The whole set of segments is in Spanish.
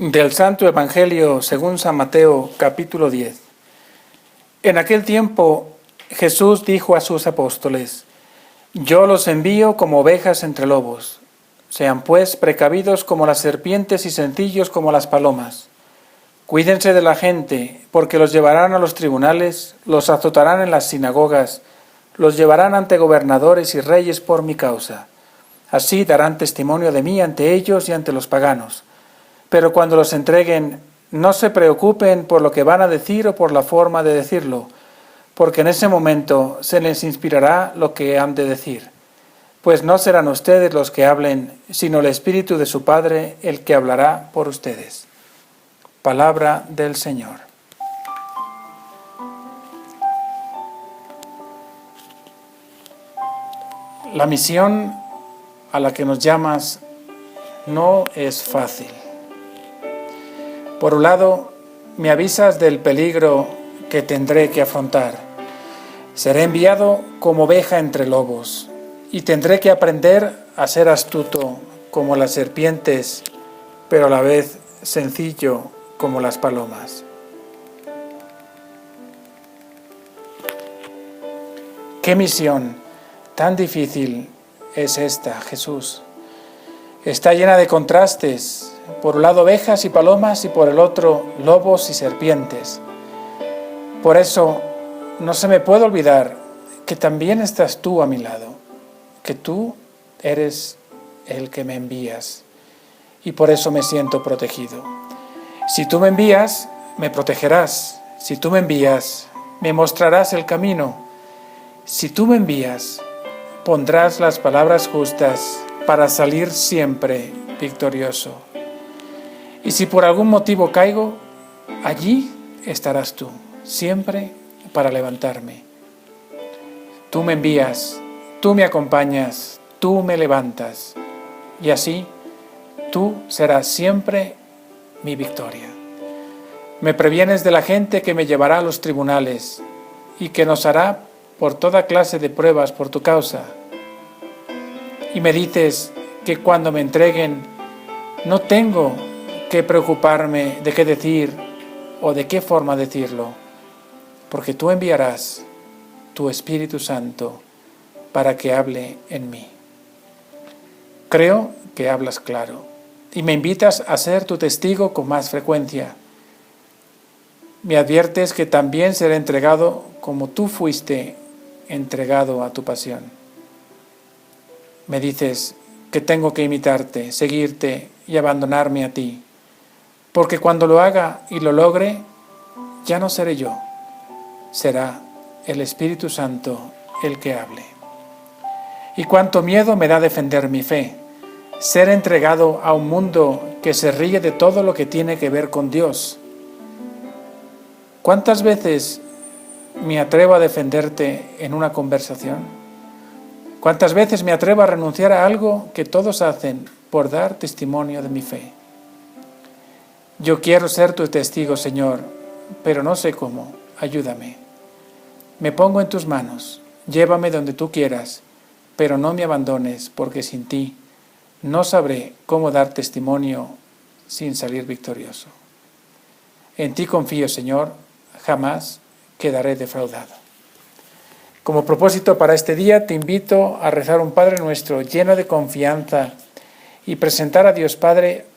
Del Santo Evangelio según San Mateo, capítulo 10. En aquel tiempo Jesús dijo a sus apóstoles: Yo los envío como ovejas entre lobos. Sean pues precavidos como las serpientes y sencillos como las palomas. Cuídense de la gente, porque los llevarán a los tribunales, los azotarán en las sinagogas, los llevarán ante gobernadores y reyes por mi causa. Así darán testimonio de mí ante ellos y ante los paganos. Pero cuando los entreguen, no se preocupen por lo que van a decir o por la forma de decirlo, porque en ese momento se les inspirará lo que han de decir. Pues no serán ustedes los que hablen, sino el Espíritu de su Padre el que hablará por ustedes. Palabra del Señor. La misión a la que nos llamas no es fácil. Por un lado, me avisas del peligro que tendré que afrontar. Seré enviado como oveja entre lobos y tendré que aprender a ser astuto como las serpientes, pero a la vez sencillo como las palomas. ¿Qué misión tan difícil es esta, Jesús? Está llena de contrastes. Por un lado ovejas y palomas y por el otro lobos y serpientes. Por eso no se me puede olvidar que también estás tú a mi lado, que tú eres el que me envías y por eso me siento protegido. Si tú me envías, me protegerás. Si tú me envías, me mostrarás el camino. Si tú me envías, pondrás las palabras justas para salir siempre victorioso. Y si por algún motivo caigo, allí estarás tú, siempre para levantarme. Tú me envías, tú me acompañas, tú me levantas. Y así, tú serás siempre mi victoria. Me previenes de la gente que me llevará a los tribunales y que nos hará por toda clase de pruebas por tu causa. Y me dices que cuando me entreguen, no tengo que preocuparme de qué decir o de qué forma decirlo, porque tú enviarás tu Espíritu Santo para que hable en mí. Creo que hablas claro y me invitas a ser tu testigo con más frecuencia. Me adviertes que también seré entregado como tú fuiste entregado a tu pasión. Me dices que tengo que imitarte, seguirte y abandonarme a ti. Porque cuando lo haga y lo logre, ya no seré yo, será el Espíritu Santo el que hable. Y cuánto miedo me da defender mi fe, ser entregado a un mundo que se ríe de todo lo que tiene que ver con Dios. ¿Cuántas veces me atrevo a defenderte en una conversación? ¿Cuántas veces me atrevo a renunciar a algo que todos hacen por dar testimonio de mi fe? Yo quiero ser tu testigo, Señor, pero no sé cómo. Ayúdame. Me pongo en tus manos. Llévame donde tú quieras, pero no me abandones, porque sin ti no sabré cómo dar testimonio sin salir victorioso. En ti confío, Señor, jamás quedaré defraudado. Como propósito para este día, te invito a rezar un Padre Nuestro lleno de confianza y presentar a Dios Padre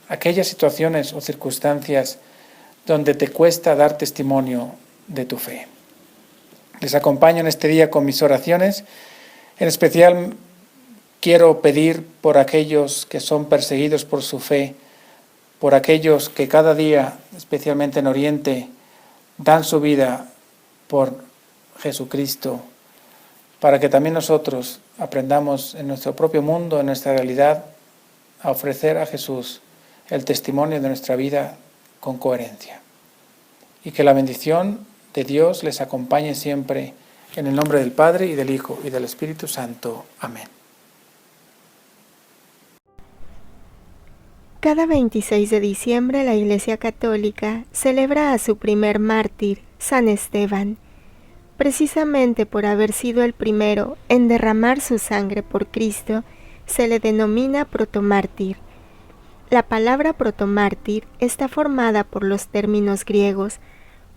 aquellas situaciones o circunstancias donde te cuesta dar testimonio de tu fe. Les acompaño en este día con mis oraciones. En especial quiero pedir por aquellos que son perseguidos por su fe, por aquellos que cada día, especialmente en Oriente, dan su vida por Jesucristo, para que también nosotros aprendamos en nuestro propio mundo, en nuestra realidad, a ofrecer a Jesús el testimonio de nuestra vida con coherencia. Y que la bendición de Dios les acompañe siempre, en el nombre del Padre, y del Hijo, y del Espíritu Santo. Amén. Cada 26 de diciembre la Iglesia Católica celebra a su primer mártir, San Esteban, precisamente por haber sido el primero en derramar su sangre por Cristo. Se le denomina protomártir. La palabra protomártir está formada por los términos griegos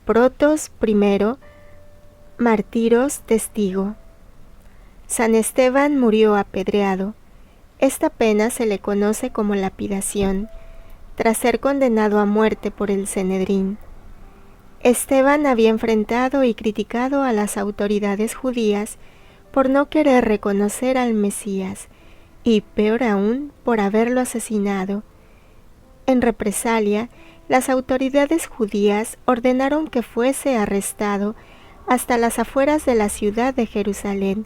protos, primero, martiros, testigo. San Esteban murió apedreado. Esta pena se le conoce como lapidación, tras ser condenado a muerte por el Sanedrín. Esteban había enfrentado y criticado a las autoridades judías por no querer reconocer al Mesías y, peor aún, por haberlo asesinado. En represalia, las autoridades judías ordenaron que fuese arrestado hasta las afueras de la ciudad de Jerusalén,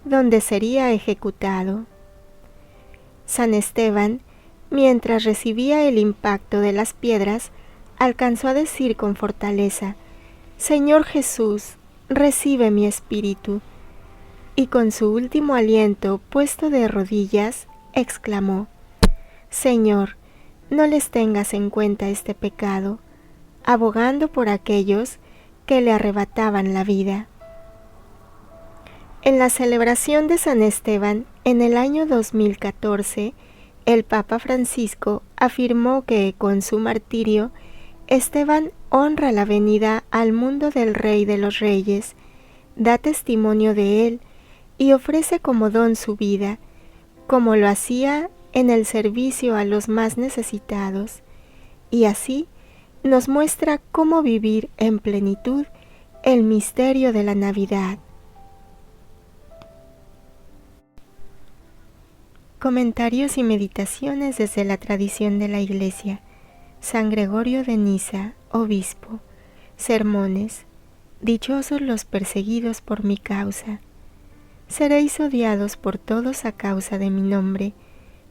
donde sería ejecutado. San Esteban, mientras recibía el impacto de las piedras, alcanzó a decir con fortaleza: «Señor Jesús, recibe mi espíritu». Y con su último aliento puesto de rodillas, exclamó: «Señor, no les tengas en cuenta este pecado», abogando por aquellos que le arrebataban la vida. En la celebración de San Esteban, en el año 2014, el Papa Francisco afirmó que con su martirio, Esteban honra la venida al mundo del Rey de los Reyes, da testimonio de él y ofrece como don su vida, como lo hacía en el servicio a los más necesitados, y así nos muestra cómo vivir en plenitud el misterio de la Navidad. Comentarios y meditaciones desde la tradición de la Iglesia. San Gregorio de Niza, obispo. Sermones. Dichosos los perseguidos por mi causa. Seréis odiados por todos a causa de mi nombre,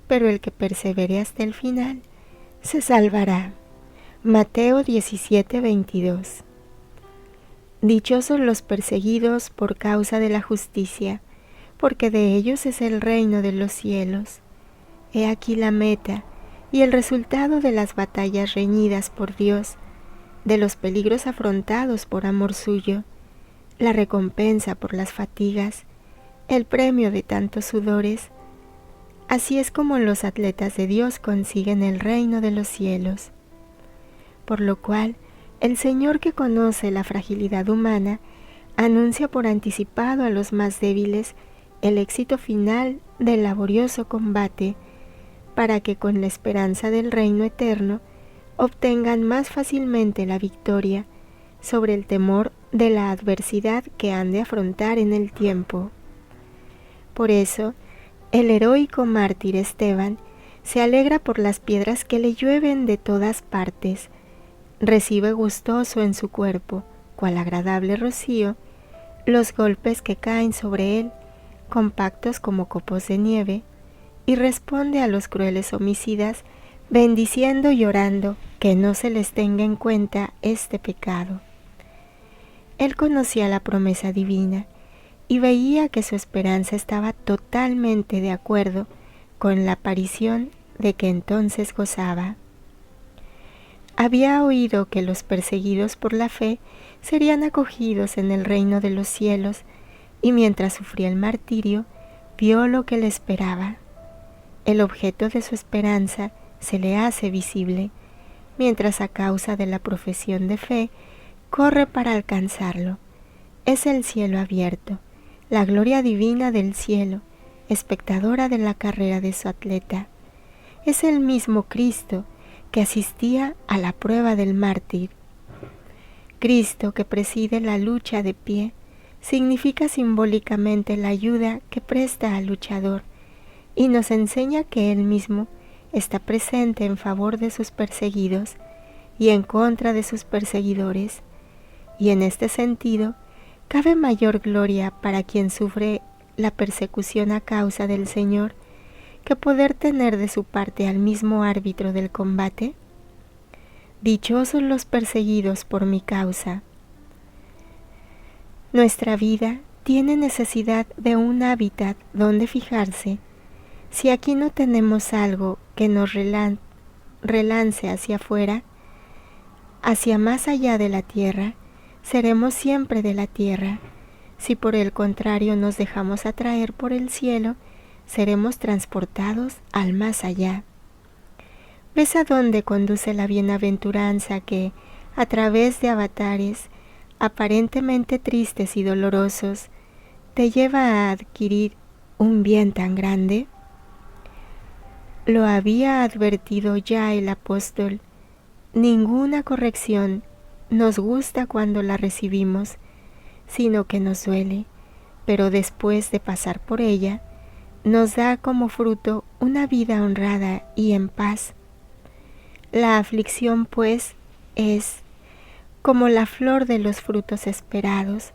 pero el que persevere hasta el final se salvará. Mateo 17:22. Dichosos los perseguidos por causa de la justicia, porque de ellos es el reino de los cielos. He aquí la meta y el resultado de las batallas reñidas por Dios, de los peligros afrontados por amor suyo, la recompensa por las fatigas, el premio de tantos sudores. Así es como los atletas de Dios consiguen el reino de los cielos. Por lo cual, el Señor, que conoce la fragilidad humana, anuncia por anticipado a los más débiles el éxito final del laborioso combate, para que con la esperanza del reino eterno obtengan más fácilmente la victoria sobre el temor de la adversidad que han de afrontar en el tiempo. Por eso, el heroico mártir Esteban se alegra por las piedras que le llueven de todas partes, recibe gustoso en su cuerpo, cual agradable rocío, los golpes que caen sobre él, compactos como copos de nieve, y responde a los crueles homicidas, bendiciendo y orando que no se les tenga en cuenta este pecado. Él conocía la promesa divina y veía que su esperanza estaba totalmente de acuerdo con la aparición de que entonces gozaba. Había oído que los perseguidos por la fe serían acogidos en el reino de los cielos, y mientras sufría el martirio, vio lo que le esperaba. El objeto de su esperanza se le hace visible, mientras a causa de la profesión de fe corre para alcanzarlo. Es el cielo abierto, la gloria divina del cielo, espectadora de la carrera de su atleta. Es el mismo Cristo que asistía a la prueba del mártir. Cristo, que preside la lucha de pie, significa simbólicamente la ayuda que presta al luchador y nos enseña que Él mismo está presente en favor de sus perseguidos y en contra de sus perseguidores, y en este sentido cabe mayor gloria para quien sufre la persecución a causa del Señor que poder tener de su parte al mismo árbitro del combate. Dichosos los perseguidos por mi causa. Nuestra vida tiene necesidad de un hábitat donde fijarse. Si aquí no tenemos algo que nos relance hacia afuera, hacia más allá de la tierra, seremos siempre de la tierra. Si por el contrario nos dejamos atraer por el cielo, seremos transportados al más allá. ¿Ves a dónde conduce la bienaventuranza que, a través de avatares aparentemente tristes y dolorosos, te lleva a adquirir un bien tan grande? Lo había advertido ya el apóstol: ninguna corrección nos gusta cuando la recibimos, sino que nos duele, pero después de pasar por ella, nos da como fruto una vida honrada y en paz. La aflicción, pues, es como la flor de los frutos esperados.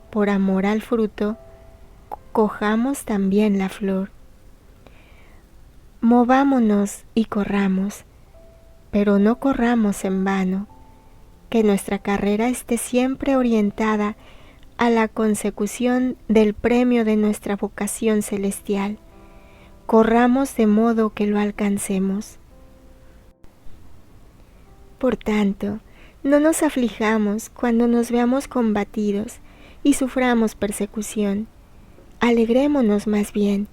Por amor al fruto, cojamos también la flor. Movámonos y corramos, pero no corramos en vano, que nuestra carrera esté siempre orientada a la consecución del premio de nuestra vocación celestial. Corramos de modo que lo alcancemos. Por tanto, no nos aflijamos cuando nos veamos combatidos y suframos persecución. Alegrémonos más bien,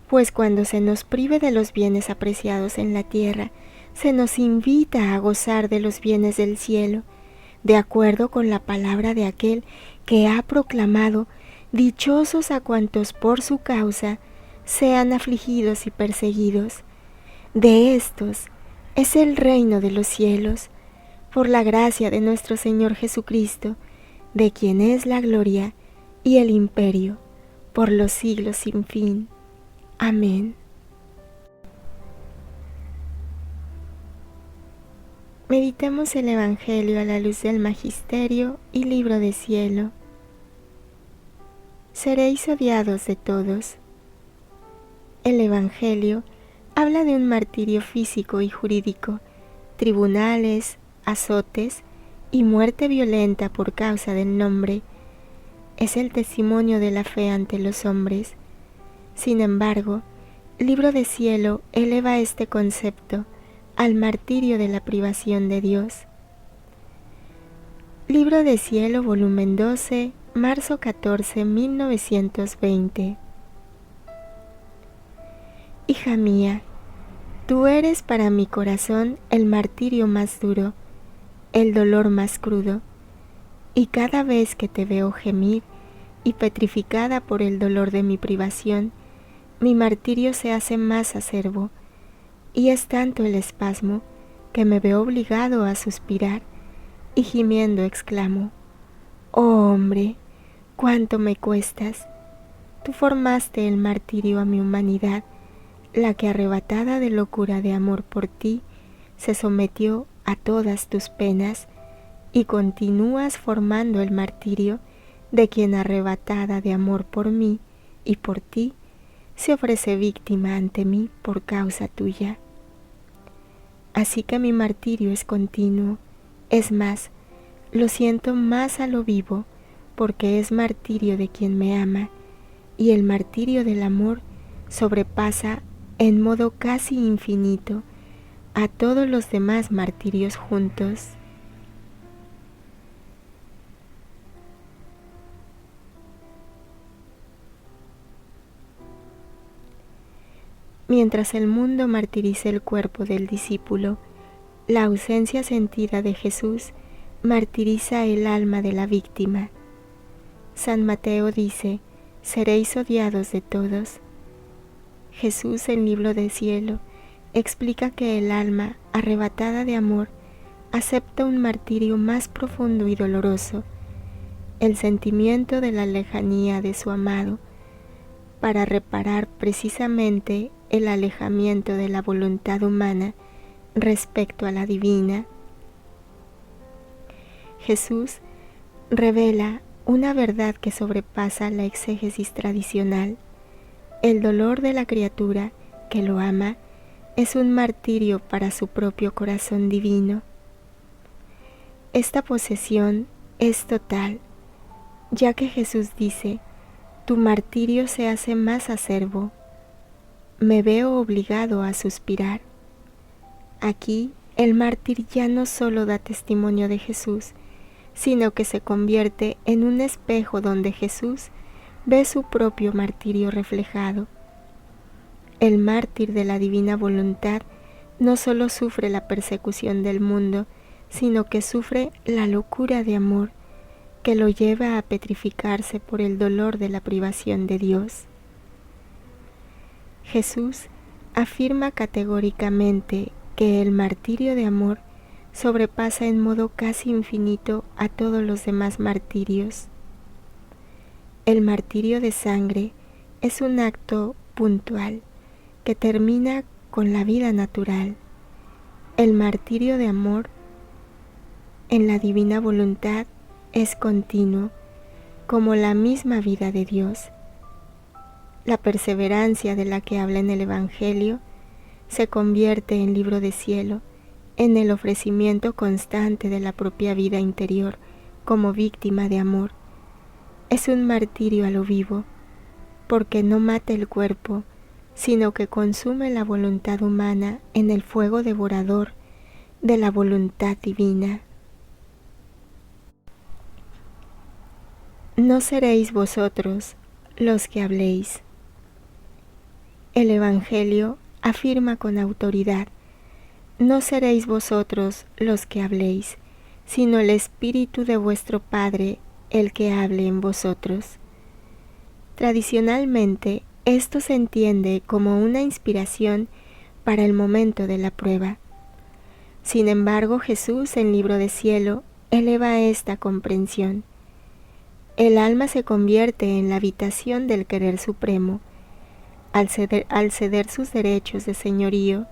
pues cuando se nos prive de los bienes apreciados en la tierra, se nos invita a gozar de los bienes del cielo, de acuerdo con la palabra de aquel que ha proclamado: dichosos a cuantos por su causa sean afligidos y perseguidos. De estos es el reino de los cielos, por la gracia de nuestro Señor Jesucristo, de quien es la gloria y el imperio, por los siglos sin fin. Amén. Meditemos el Evangelio a la luz del Magisterio y Libro de Cielo. Seréis odiados de todos. El Evangelio habla de un martirio físico y jurídico, tribunales, azotes y muerte violenta por causa del nombre. Es el testimonio de la fe ante los hombres. Sin embargo, Libro de Cielo eleva este concepto al martirio de la privación de Dios. Libro de Cielo, volumen 12, marzo 14, 1920. Hija mía, tú eres para mi corazón el martirio más duro, el dolor más crudo, y cada vez que te veo gemir y petrificada por el dolor de mi privación, mi martirio se hace más acerbo, y es tanto el espasmo que me veo obligado a suspirar, y gimiendo exclamo: oh hombre, cuánto me cuestas. Tú formaste el martirio a mi humanidad, la que arrebatada de locura de amor por ti, se sometió a todas tus penas, y continúas formando el martirio de quien arrebatada de amor por mí y por ti, se ofrece víctima ante mí por causa tuya. Así que mi martirio es continuo, es más, lo siento más a lo vivo, porque es martirio de quien me ama, y el martirio del amor sobrepasa en modo casi infinito a todos los demás martirios juntos. Mientras el mundo martiriza el cuerpo del discípulo, la ausencia sentida de Jesús martiriza el alma de la víctima. San Mateo dice: seréis odiados de todos. Jesús, en Libro de Cielo, explica que el alma arrebatada de amor acepta un martirio más profundo y doloroso, el sentimiento de la lejanía de su amado, para reparar precisamente el alejamiento de la voluntad humana respecto a la divina. Jesús revela una verdad que sobrepasa la exégesis tradicional. El dolor de la criatura que lo ama es un martirio para su propio corazón divino. Esta posesión es total, ya que Jesús dice: tu martirio se hace más acerbo. Me veo obligado a suspirar. Aquí el mártir ya no solo da testimonio de Jesús, sino que se convierte en un espejo donde Jesús ve su propio martirio reflejado. El mártir de la divina voluntad no solo sufre la persecución del mundo, sino que sufre la locura de amor que lo lleva a petrificarse por el dolor de la privación de Dios. Jesús afirma categóricamente que el martirio de amor sobrepasa en modo casi infinito a todos los demás martirios. El martirio de sangre es un acto puntual que termina con la vida natural. El martirio de amor en la divina voluntad es continuo, como la misma vida de Dios. La perseverancia de la que habla en el Evangelio se convierte en libro de cielo, en el ofrecimiento constante de la propia vida interior como víctima de amor. Es un martirio a lo vivo, porque no mata el cuerpo, sino que consume la voluntad humana en el fuego devorador de la voluntad divina. No seréis vosotros los que habléis. El Evangelio afirma con autoridad: no seréis vosotros los que habléis, sino el Espíritu de vuestro Padre el que hable en vosotros. Tradicionalmente, esto se entiende como una inspiración para el momento de la prueba. Sin embargo, Jesús en Libro de Cielo eleva esta comprensión. El alma se convierte en la habitación del querer supremo. Al ceder sus derechos de señorío,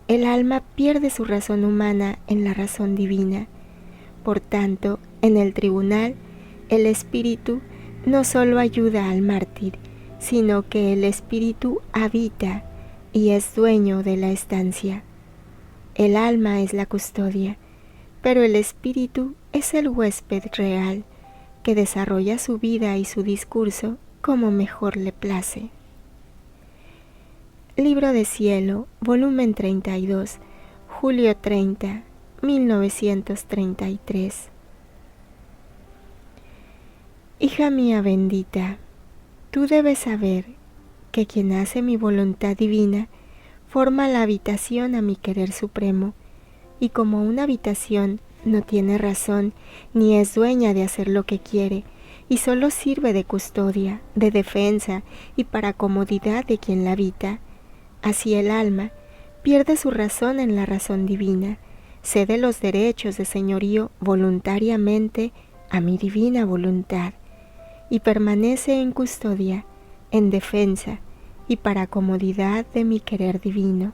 el alma pierde su razón humana en la razón divina. Por tanto, en el tribunal, el espíritu no solo ayuda al mártir, sino que el espíritu habita y es dueño de la estancia. El alma es la custodia, pero el espíritu es el huésped real, que desarrolla su vida y su discurso como mejor le place. Libro de Cielo, volumen 32, julio 30, 1933. Hija mía bendita, tú debes saber que quien hace mi voluntad divina forma la habitación a mi querer supremo, y como una habitación no tiene razón ni es dueña de hacer lo que quiere, y solo sirve de custodia, de defensa y para comodidad de quien la habita, así el alma pierde su razón en la razón divina, cede los derechos de señorío voluntariamente a mi divina voluntad, y permanece en custodia, en defensa y para comodidad de mi querer divino,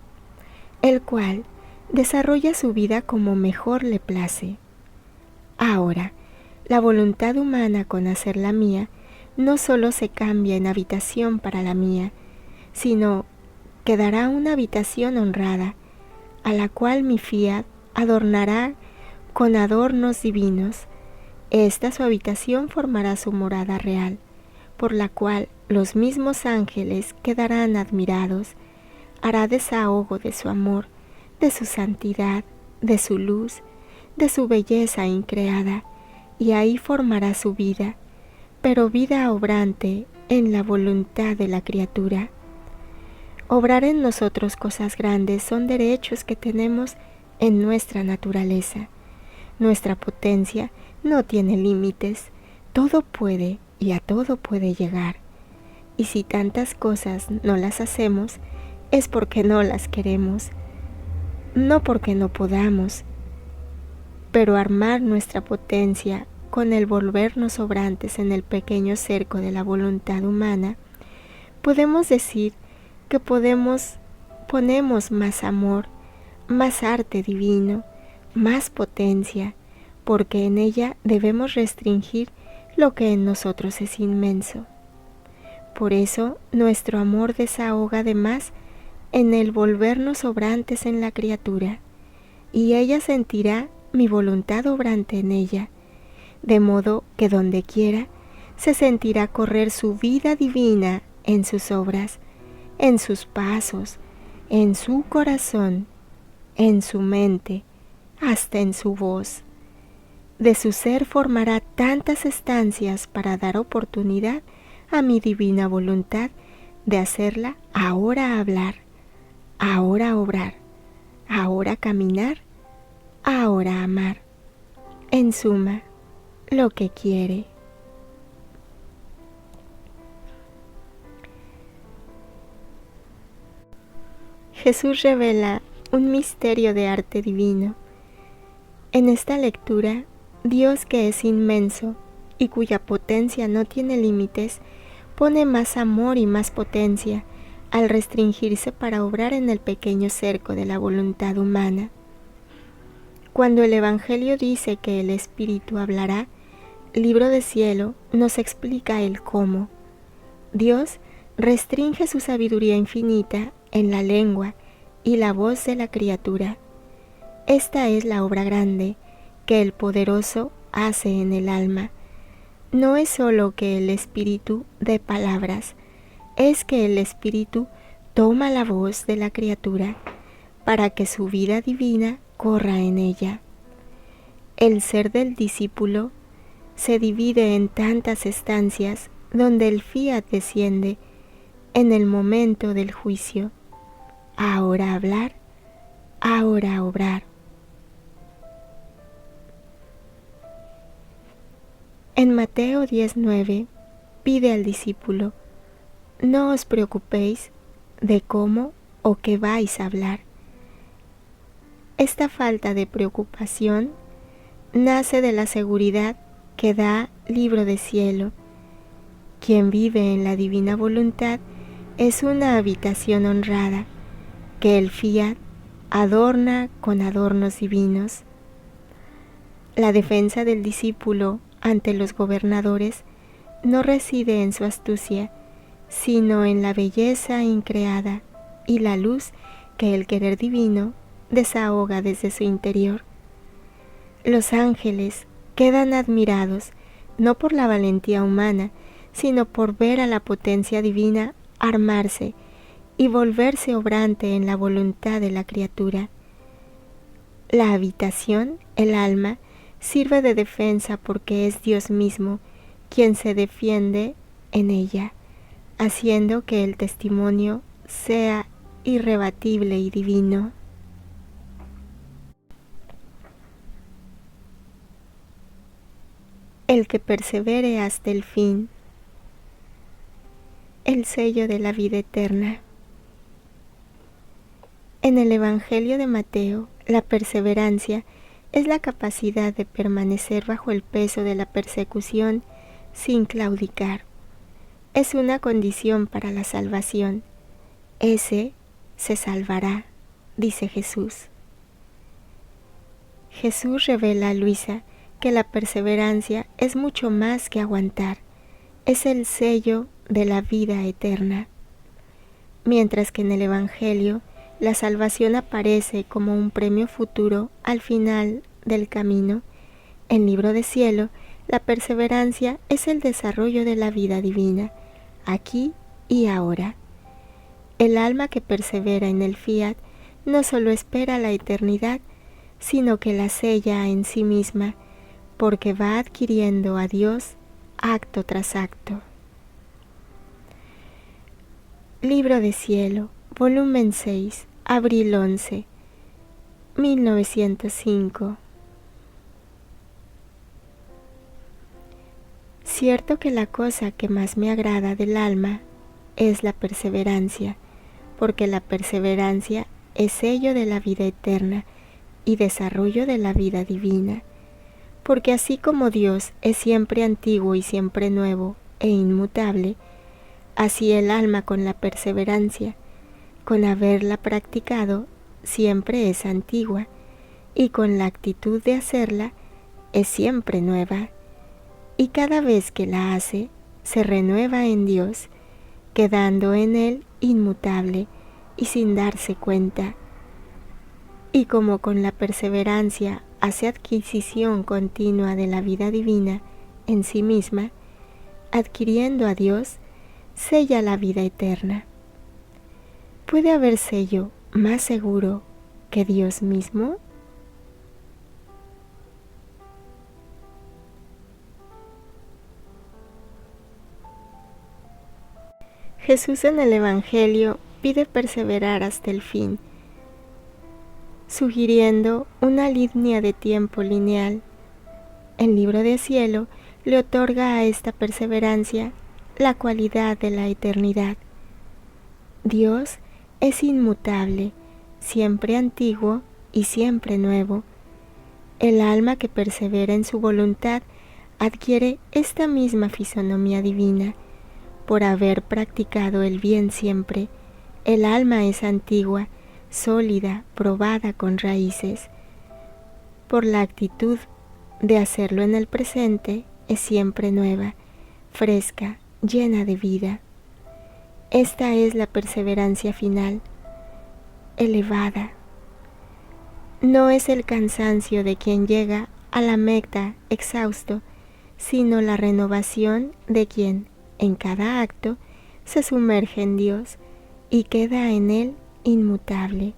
el cual desarrolla su vida como mejor le place. Ahora, la voluntad humana con hacer la mía no solo se cambia en habitación para la mía, sino que dará una habitación honrada, a la cual mi fiat adornará con adornos divinos. Esta su habitación formará su morada real, por la cual los mismos ángeles quedarán admirados. Hará desahogo de su amor, de su santidad, de su luz, de su belleza increada, y ahí formará su vida, pero vida obrante en la voluntad de la criatura. Obrar en nosotros cosas grandes son derechos que tenemos en nuestra naturaleza. Nuestra potencia no tiene límites, todo puede y a todo puede llegar. Y si tantas cosas no las hacemos, es porque no las queremos, no porque no podamos. Pero armar nuestra potencia con el volvernos obrantes en el pequeño cerco de la voluntad humana, podemos decir que ponemos más amor, más arte divino, más potencia, porque en ella debemos restringir lo que en nosotros es inmenso. Por eso nuestro amor desahoga además en el volvernos obrantes en la criatura, y ella sentirá mi voluntad obrante en ella, de modo que donde quiera se sentirá correr su vida divina en sus obras, en sus pasos, en su corazón, en su mente, hasta en su voz. De su ser formará tantas estancias para dar oportunidad a mi divina voluntad de hacerla ahora hablar, ahora obrar, ahora caminar, ahora amar. En suma, lo que quiere. Jesús revela un misterio de arte divino. En esta lectura, Dios, que es inmenso y cuya potencia no tiene límites, pone más amor y más potencia al restringirse para obrar en el pequeño cerco de la voluntad humana. Cuando el Evangelio dice que el Espíritu hablará, Libro de Cielo nos explica el cómo. Dios restringe su sabiduría infinita en la lengua y la voz de la criatura. Esta es la obra grande que el Poderoso hace en el alma. No es sólo que el Espíritu dé palabras, es que el Espíritu toma la voz de la criatura para que su vida divina corra en ella. El ser del discípulo se divide en tantas estancias donde el fiat desciende en el momento del juicio. Ahora hablar, ahora obrar. En Mateo 10:9 pide al discípulo: no os preocupéis de cómo o qué vais a hablar. Esta falta de preocupación nace de la seguridad que da Libro de Cielo. Quien vive en la divina voluntad es una habitación honrada, que el fiat adorna con adornos divinos. La defensa del discípulo ante los gobernadores no reside en su astucia, sino en la belleza increada y la luz que el querer divino desahoga desde su interior. Los ángeles quedan admirados no por la valentía humana, sino por ver a la potencia divina armarse y volverse obrante en la voluntad de la criatura. La habitación, el alma, sirve de defensa porque es Dios mismo quien se defiende en ella, haciendo que el testimonio sea irrebatible y divino. El que persevere hasta el fin, el sello de la vida eterna. En el Evangelio de Mateo, la perseverancia es la capacidad de permanecer bajo el peso de la persecución sin claudicar. Es una condición para la salvación. Ese se salvará, dice Jesús. Jesús revela a Luisa que la perseverancia es mucho más que aguantar, es el sello de la vida eterna. Mientras que en el Evangelio la salvación aparece como un premio futuro al final del camino, en Libro de Cielo la perseverancia es el desarrollo de la vida divina, aquí y ahora. El alma que persevera en el fiat no solo espera la eternidad, sino que la sella en sí misma, porque va adquiriendo a Dios acto tras acto. Libro de Cielo, volumen 6, abril 11, 1905. Cierto que la cosa que más me agrada del alma es la perseverancia, porque la perseverancia es sello de la vida eterna y desarrollo de la vida divina. Porque así como Dios es siempre antiguo y siempre nuevo e inmutable, así el alma con la perseverancia, con haberla practicado, siempre es antigua, y con la actitud de hacerla, es siempre nueva, y cada vez que la hace, se renueva en Dios, quedando en Él inmutable y sin darse cuenta. Y como con la perseverancia hace adquisición continua de la vida divina en sí misma, adquiriendo a Dios, sella la vida eterna. ¿Puede haber sello más seguro que Dios mismo? Jesús en el Evangelio pide perseverar hasta el fin. sugiriendo una línea de tiempo lineal. El libro de cielo le otorga a esta perseverancia la cualidad de la eternidad. Dios es inmutable, siempre antiguo y siempre nuevo. El alma que persevera en su voluntad adquiere esta misma fisonomía divina. Por haber practicado el bien siempre, el alma es antigua, sólida, probada con raíces. Por la actitud de hacerlo en el presente, es siempre nueva, fresca, llena de vida. Esta es la perseverancia final, elevada. No es el cansancio de quien llega a la meta exhausto, sino la renovación de quien, en cada acto, se sumerge en Dios y queda en Él inmutable.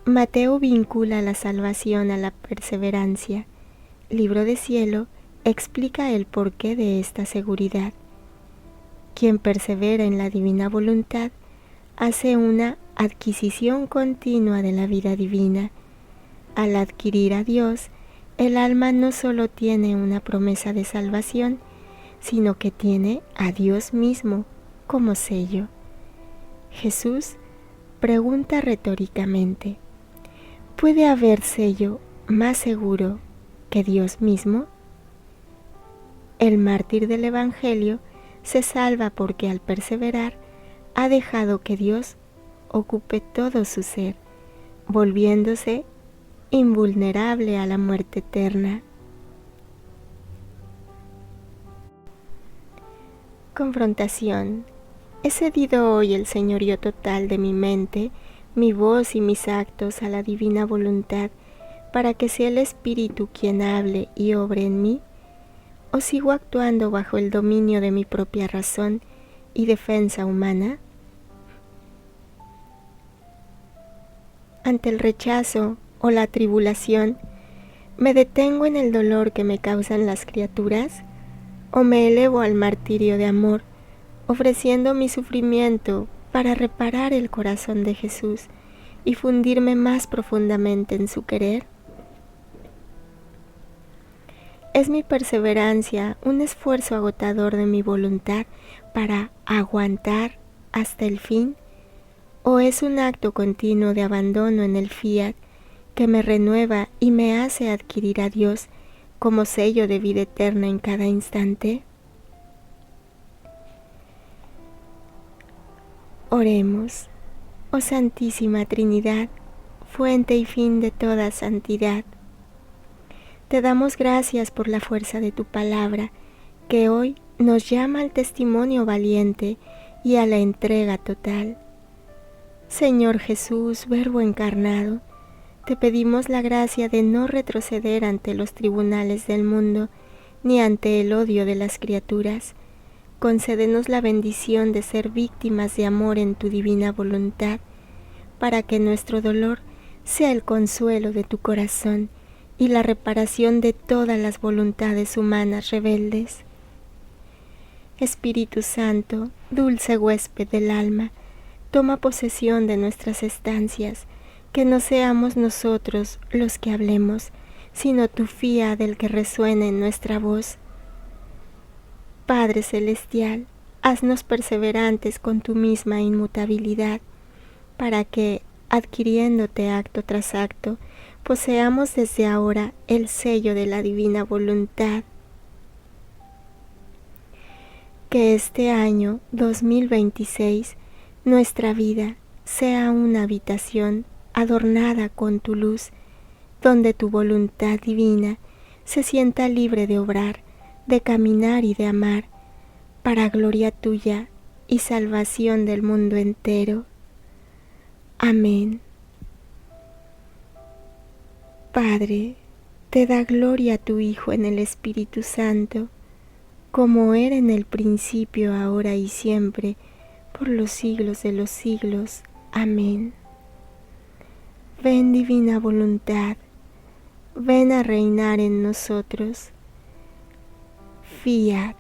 Mateo vincula la salvación a la perseverancia. Libro de cielo explica el porqué de esta seguridad. Quien persevera en la divina voluntad hace una adquisición continua de la vida divina. Al adquirir a Dios, el alma no solo tiene una promesa de salvación, sino que tiene a Dios mismo como sello. Jesús pregunta retóricamente: ¿puede haber sello más seguro que Dios mismo? El mártir del Evangelio se salva porque al perseverar ha dejado que Dios ocupe todo su ser, volviéndose invulnerable a la muerte eterna. Confrontación. He cedido hoy el señorío total de mi mente, mi voz y mis actos a la divina voluntad, para que sea el Espíritu quien hable y obre en mí, ¿o sigo actuando bajo el dominio de mi propia razón y defensa humana? Ante el rechazo o la tribulación, ¿me detengo en el dolor que me causan las criaturas? ¿O me elevo al martirio de amor, ofreciendo mi sufrimiento para reparar el corazón de Jesús y fundirme más profundamente en su querer? ¿Es mi perseverancia un esfuerzo agotador de mi voluntad para aguantar hasta el fin? ¿O es un acto continuo de abandono en el fiat que me renueva y me hace adquirir a Dios como sello de vida eterna en cada instante? Oremos. Oh Santísima Trinidad, fuente y fin de toda santidad, te damos gracias por la fuerza de tu palabra, que hoy nos llama al testimonio valiente y a la entrega total. Señor Jesús, Verbo encarnado, te pedimos la gracia de no retroceder ante los tribunales del mundo, ni ante el odio de las criaturas. Concédenos la bendición de ser víctimas de amor en tu divina voluntad, para que nuestro dolor sea el consuelo de tu corazón y la reparación de todas las voluntades humanas rebeldes. Espíritu Santo, dulce huésped del alma, toma posesión de nuestras estancias, que no seamos nosotros los que hablemos, sino tu fiat del que resuene en nuestra voz. Padre Celestial, haznos perseverantes con tu misma inmutabilidad, para que, adquiriéndote acto tras acto, poseamos desde ahora el sello de la divina voluntad. Que este año 2026 nuestra vida sea una habitación adornada con tu luz, donde tu voluntad divina se sienta libre de obrar, de caminar y de amar, para gloria tuya y salvación del mundo entero. Amén. Padre, te da gloria a tu Hijo en el Espíritu Santo, como era en el principio, ahora y siempre, por los siglos de los siglos. Amén. Ven, divina voluntad, ven a reinar en nosotros. Fiat.